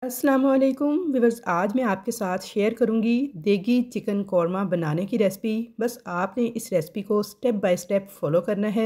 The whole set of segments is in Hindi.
अस्सलामुअलैकुम व्यूअर्स, आज मैं आपके साथ शेयर करूंगी देगी चिकन कौरमा बनाने की रेसिपी। बस आपने इस रेसिपी को स्टेप बाय स्टेप फॉलो करना है।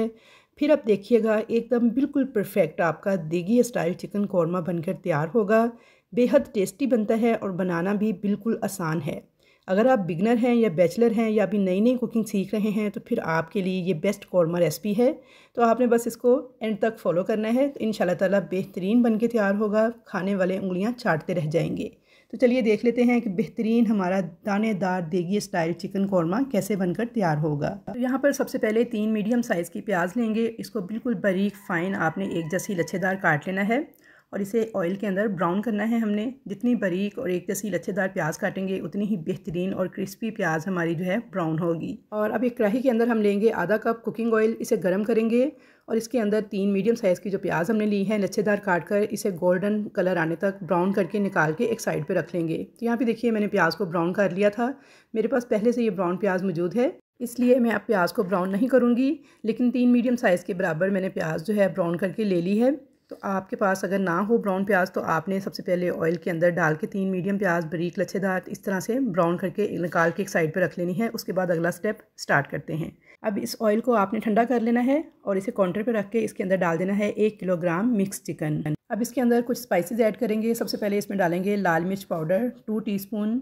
फिर आप देखिएगा एकदम बिल्कुल परफेक्ट आपका देगी स्टाइल चिकन कौरमा बनकर तैयार होगा। बेहद टेस्टी बनता है और बनाना भी बिल्कुल आसान है। अगर आप बिगनर हैं या बैचलर हैं या अभी नई नई कुकिंग सीख रहे हैं तो फिर आपके लिए ये बेस्ट कौरमा रेसिपी है। तो आपने बस इसको एंड तक फॉलो करना है, तो इंशाल्लाह ताला बेहतरीन बन के तैयार होगा। खाने वाले उंगलियां चाटते रह जाएंगे। तो चलिए देख लेते हैं कि बेहतरीन हमारा दानेदार देगी स्टाइल चिकन कौरमा कैसे बनकर तैयार होगा। तो यहाँ पर सबसे पहले 3 मीडियम साइज़ की प्याज लेंगे। इसको बिल्कुल बारीक फाइन आपने एक जैसी लच्छेदार काट लेना है और इसे ऑयल के अंदर ब्राउन करना है हमने। जितनी बारीक और एक जैसी लच्छेदार प्याज काटेंगे उतनी ही बेहतरीन और क्रिस्पी प्याज हमारी जो है ब्राउन होगी। और अब एक कढ़ाई के अंदर हम लेंगे आधा कप कुकिंग ऑयल, इसे गर्म करेंगे और इसके अंदर 3 मीडियम साइज़ की जो प्याज हमने ली है लच्छेदार काट कर, इसे गोल्डन कलर आने तक ब्राउन करके निकाल के एक साइड पे रख लेंगे। तो यहाँ पे देखिए मैंने प्याज को ब्राउन कर लिया था। मेरे पास पहले से ये ब्राउन प्याज मौजूद है, इसलिए मैं अब प्याज को ब्राउन नहीं करूँगी। लेकिन 3 मीडियम साइज़ के बराबर मैंने प्याज जो है ब्राउन करके ले ली है। तो आपके पास अगर ना हो ब्राउन प्याज तो आपने सबसे पहले ऑयल के अंदर डाल के 3 मीडियम प्याज बारीक लच्छेदार इस तरह से ब्राउन करके निकाल के एक साइड पे रख लेनी है। उसके बाद अगला स्टेप स्टार्ट करते हैं। अब इस ऑयल को आपने ठंडा कर लेना है और इसे काउंटर पे रख के इसके अंदर डाल देना है 1 किलोग्राम मिक्स चिकन। अब इसके अंदर कुछ स्पाइसेस ऐड करेंगे। सबसे पहले इसमें डालेंगे लाल मिर्च पाउडर 2 टीस्पून,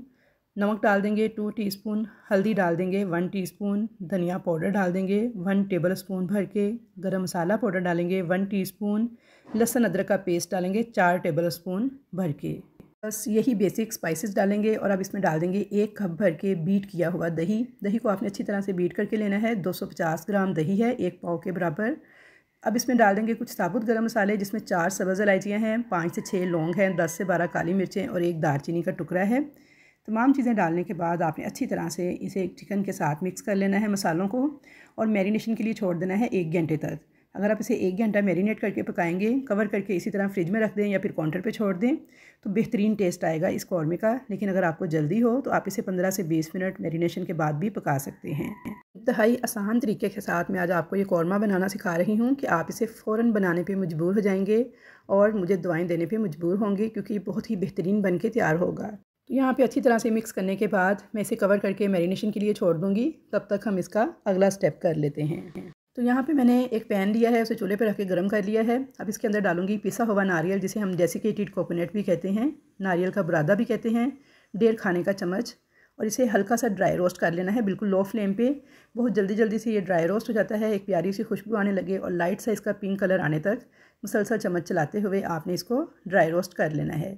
नमक डाल देंगे 2 टीस्पून, हल्दी डाल देंगे 1 टीस्पून, धनिया पाउडर डाल देंगे 1 टेबल स्पून भर के, गरम मसाला पाउडर डालेंगे 1 टीस्पून, लहसुन अदरक का पेस्ट डालेंगे 4 टेबल स्पून भर के। बस यही बेसिक स्पाइसेस डालेंगे और अब इसमें डाल देंगे 1 कप भर के बीट किया हुआ दही। दही को आपने अच्छी तरह से बीट करके लेना है। 250 ग्राम दही है, 1 पाव के बराबर। अब इसमें डाल देंगे कुछ साबुत गरम मसाले, जिसमें 4 सब्ज़ इलायचियाँ हैं, 5 से 6 लौंग हैं, 10 से 12 काली मिर्चें और 1 दालचीनी का टुकड़ा है। तमाम चीज़ें डालने के बाद आपने अच्छी तरह से इसे चिकन के साथ मिक्स कर लेना है मसालों को और मैरिनेशन के लिए छोड़ देना है 1 घंटे तक। अगर आप इसे 1 घंटा मैरिनेट करके पकाएंगे, कवर करके इसी तरह फ्रिज में रख दें या फिर काउंटर पे छोड़ दें, तो बेहतरीन टेस्ट आएगा इस कौरमे का। लेकिन अगर आपको जल्दी हो तो आप इसे 15 से 20 मिनट मैरिनेशन के बाद भी पका सकते हैं। इंतहाई आसान तरीके के साथ मैं आज आपको ये कौरमा बनाना सिखा रही हूँ कि आप इसे फ़ौरन बनाने पर मजबूर हो जाएंगे और मुझे दुआएँ देने पर मजबूर होंगे, क्योंकि ये बहुत ही बेहतरीन बन के तैयार होगा। तो यहाँ पे अच्छी तरह से मिक्स करने के बाद मैं इसे कवर करके मैरिनेशन के लिए छोड़ दूँगी। तब तक हम इसका अगला स्टेप कर लेते हैं। तो यहाँ पे मैंने एक पैन लिया है, उसे चूल्हे पे रख के गर्म कर लिया है। अब इसके अंदर डालूंगी पिसा हुआ नारियल, जिसे हम डेसिकेटेड कोकोनट भी कहते हैं, नारियल का बुरादा भी कहते हैं, 1.5 खाने का चम्मच। और इसे हल्का सा ड्राई रोस्ट कर लेना है, बिल्कुल लो फ्लेम पे। बहुत जल्दी जल्दी से ये ड्राई रोस्ट हो जाता है, एक प्यारी सी खुशबू आने लगे और लाइट सा इसका पिंक कलर आने तक मुसलसल चम्मच चलाते हुए आपने इसको ड्राई रोस्ट कर लेना है।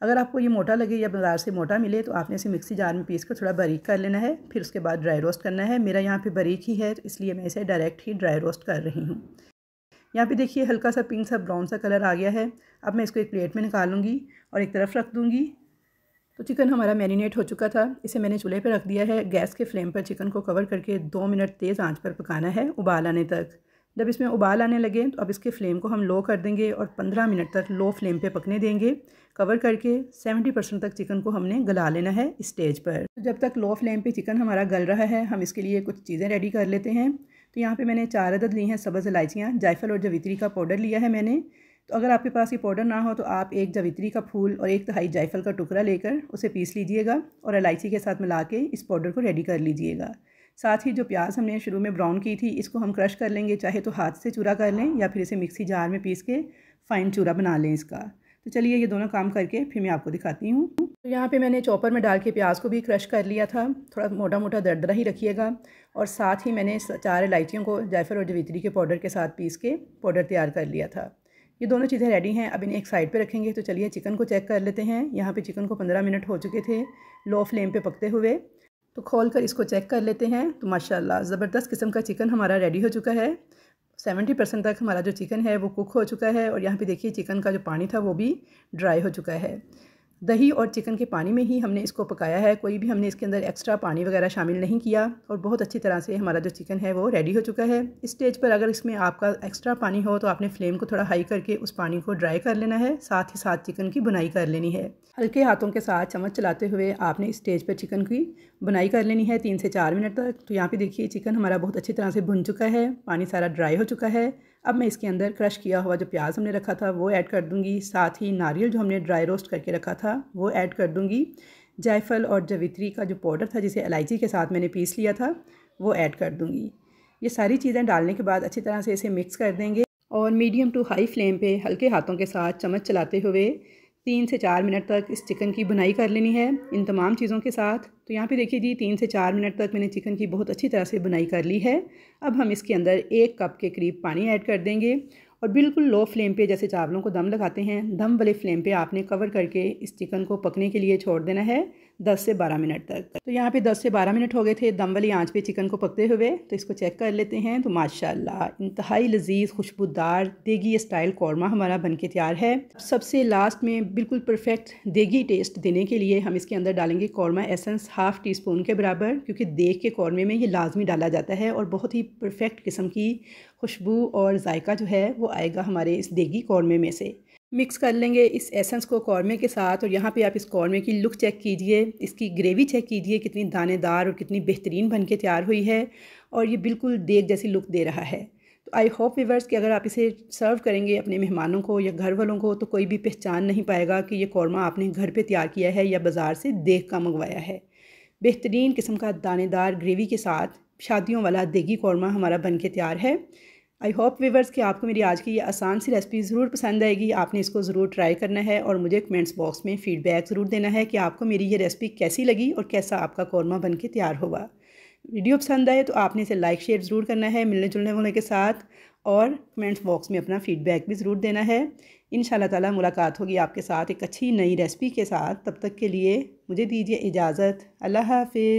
अगर आपको ये मोटा लगे या बाज़ार से मोटा मिले तो आपने इसे मिक्सी जार में पीस कर थोड़ा बारीक कर लेना है, फिर उसके बाद ड्राई रोस्ट करना है। मेरा यहाँ पे बारीक ही है, तो इसलिए मैं इसे डायरेक्ट ही ड्राई रोस्ट कर रही हूँ। यहाँ पे देखिए हल्का सा पिंक सा ब्राउन सा कलर आ गया है। अब मैं इसको एक प्लेट में निकालूंगी और एक तरफ रख दूँगी। तो चिकन हमारा मैरिनेट हो चुका था, इसे मैंने चूल्हे पर रख दिया है। गैस के फ्लेम पर चिकन को कवर करके 2 मिनट तेज़ आँच पर पकाना है उबाल आने तक। जब इसमें उबाल आने लगे तो अब इसके फ्लेम को हम लो कर देंगे और 15 मिनट तक लो फ्लेम पे पकने देंगे। कवर करके 70% तक चिकन को हमने गला लेना है स्टेज पर। जब तक लो फ्लेम पे चिकन हमारा गल रहा है, हम इसके लिए कुछ चीज़ें रेडी कर लेते हैं। तो यहाँ पे मैंने 4 अदद ली हैं सब्ज़ इलायचियाँ, जायफल और जवित्री का पाउडर लिया है मैंने। तो अगर आपके पास ये पाउडर ना हो तो आप 1 जवित्री का फूल और 1 तिहाई जायफल का टुकड़ा लेकर उसे पीस लीजिएगा और इलायची के साथ मिला के इस पाउडर को रेडी कर लीजिएगा। साथ ही जो प्याज हमने शुरू में ब्राउन की थी, इसको हम क्रश कर लेंगे, चाहे तो हाथ से चूरा कर लें या फिर इसे मिक्सी जार में पीस के फ़ाइन चूरा बना लें इसका। तो चलिए ये दोनों काम करके फिर मैं आपको दिखाती हूँ। तो यहाँ पे मैंने चॉपर में डाल के प्याज को भी क्रश कर लिया था। थोड़ा मोटा मोटा दरदरा ही रखिएगा। और साथ ही मैंने 4 इलायचियों को जायफल और जवित्री के पाउडर के साथ पीस के पाउडर तैयार कर लिया था। ये दोनों चीज़ें रेडी हैं। अब इन्हें एक साइड पे रखेंगे। तो चलिए चिकन को चेक कर लेते हैं। यहाँ पे चिकन को 15 मिनट हो चुके थे लो फ्लेम पे पकते हुए। तो खोल कर इसको चेक कर लेते हैं। तो माशाल्लाह ज़बरदस्त किस्म का चिकन हमारा रेडी हो चुका है। 70% तक हमारा जो चिकन है वो कुक हो चुका है और यहाँ पे देखिए चिकन का जो पानी था वो भी ड्राई हो चुका है। दही और चिकन के पानी में ही हमने इसको पकाया है, कोई भी हमने इसके अंदर एक्स्ट्रा पानी वगैरह शामिल नहीं किया और बहुत अच्छी तरह से हमारा जो चिकन है वो रेडी हो चुका है। इस स्टेज पर अगर इसमें आपका एक्स्ट्रा पानी हो तो आपने फ्लेम को थोड़ा हाई करके उस पानी को ड्राई कर लेना है, साथ ही साथ चिकन की बुनाई कर लेनी है। हल्के हाथों के साथ चम्मच चलाते हुए आपने इस स्टेज पर चिकन की बुनाई कर लेनी है 3 से 4 मिनट तक। तो यहाँ पे देखिए चिकन हमारा बहुत अच्छी तरह से भुन चुका है, पानी सारा ड्राई हो चुका है। अब मैं इसके अंदर क्रश किया हुआ जो प्याज हमने रखा था वो ऐड कर दूँगी। साथ ही नारियल जो हमने ड्राई रोस्ट करके रखा था वो ऐड कर दूँगी। जायफल और जवित्री का जो पाउडर था जिसे इलायची के साथ मैंने पीस लिया था वो ऐड कर दूँगी। ये सारी चीज़ें डालने के बाद अच्छी तरह से इसे मिक्स कर देंगे और मीडियम टू हाई फ्लेम पे हल्के हाथों के साथ चम्मच चलाते हुए 3 से 4 मिनट तक इस चिकन की भुनाई कर लेनी है इन तमाम चीज़ों के साथ। तो यहाँ पे देखिए जी 3 से 4 मिनट तक मैंने चिकन की बहुत अच्छी तरह से भुनाई कर ली है। अब हम इसके अंदर 1 कप के करीब पानी ऐड कर देंगे और बिल्कुल लो फ्लेम पे जैसे चावलों को दम लगाते हैं दम वाले फ्लेम पे आपने कवर करके इस चिकन को पकने के लिए छोड़ देना है 10 से 12 मिनट तक। तो यहाँ पे 10 से 12 मिनट हो गए थे दम वाली आंच पे चिकन को पकते हुए। तो इसको चेक कर लेते हैं। तो माशाल्लाह इंतहाई लजीज खुशबूदार देगी स्टाइल कौरमा हमारा बनके तैयार है। सबसे लास्ट में बिल्कुल परफेक्ट देगी टेस्ट देने के लिए हम इसके अंदर डालेंगे korma essence half tea spoon के बराबर, क्योंकि देग के कौरमे में ये लाजमी डाला जाता है और बहुत ही परफेक्ट किस्म की खुशबू और जायका जो है वो आएगा हमारे इस देगी कौरमे में से। मिक्स कर लेंगे इस एसेंस को कौरमे के साथ। और यहाँ पे आप इस कौरमे की लुक चेक कीजिए, इसकी ग्रेवी चेक कीजिए कितनी दानेदार और कितनी बेहतरीन बन के तैयार हुई है और ये बिल्कुल देग जैसी लुक दे रहा है। तो आई होप व्यूअर्स कि अगर आप इसे सर्व करेंगे अपने मेहमानों को या घर वालों को तो कोई भी पहचान नहीं पाएगा कि ये कौरमा आपने घर पर तैयार किया है या बाज़ार से देग का मंगवाया है। बेहतरीन किस्म का दानेदार ग्रेवी के साथ शादियों वाला देगी कौरमा हमारा बन के तैयार है। आई होप व्यूअर्स कि आपको मेरी आज की ये आसान सी रेसिपी ज़रूर पसंद आएगी। आपने इसको ज़रूर ट्राई करना है और मुझे कमेंट्स बॉक्स में फ़ीडबैक ज़रूर देना है कि आपको मेरी ये रेसिपी कैसी लगी और कैसा आपका कौरमा बन के तैयार होगा। वीडियो पसंद आए तो आपने इसे लाइक शेयर ज़रूर करना है मिलने जुलने वालों के साथ और कमेंट्स बॉक्स में अपना फ़ीडबैक भी ज़रूर देना है। इंशाल्लाह ताला मुलाकात होगी आपके साथ एक अच्छी नई रेसिपी के साथ। तब तक के लिए मुझे दीजिए इजाज़त। अल्लाह हाफ़िज़।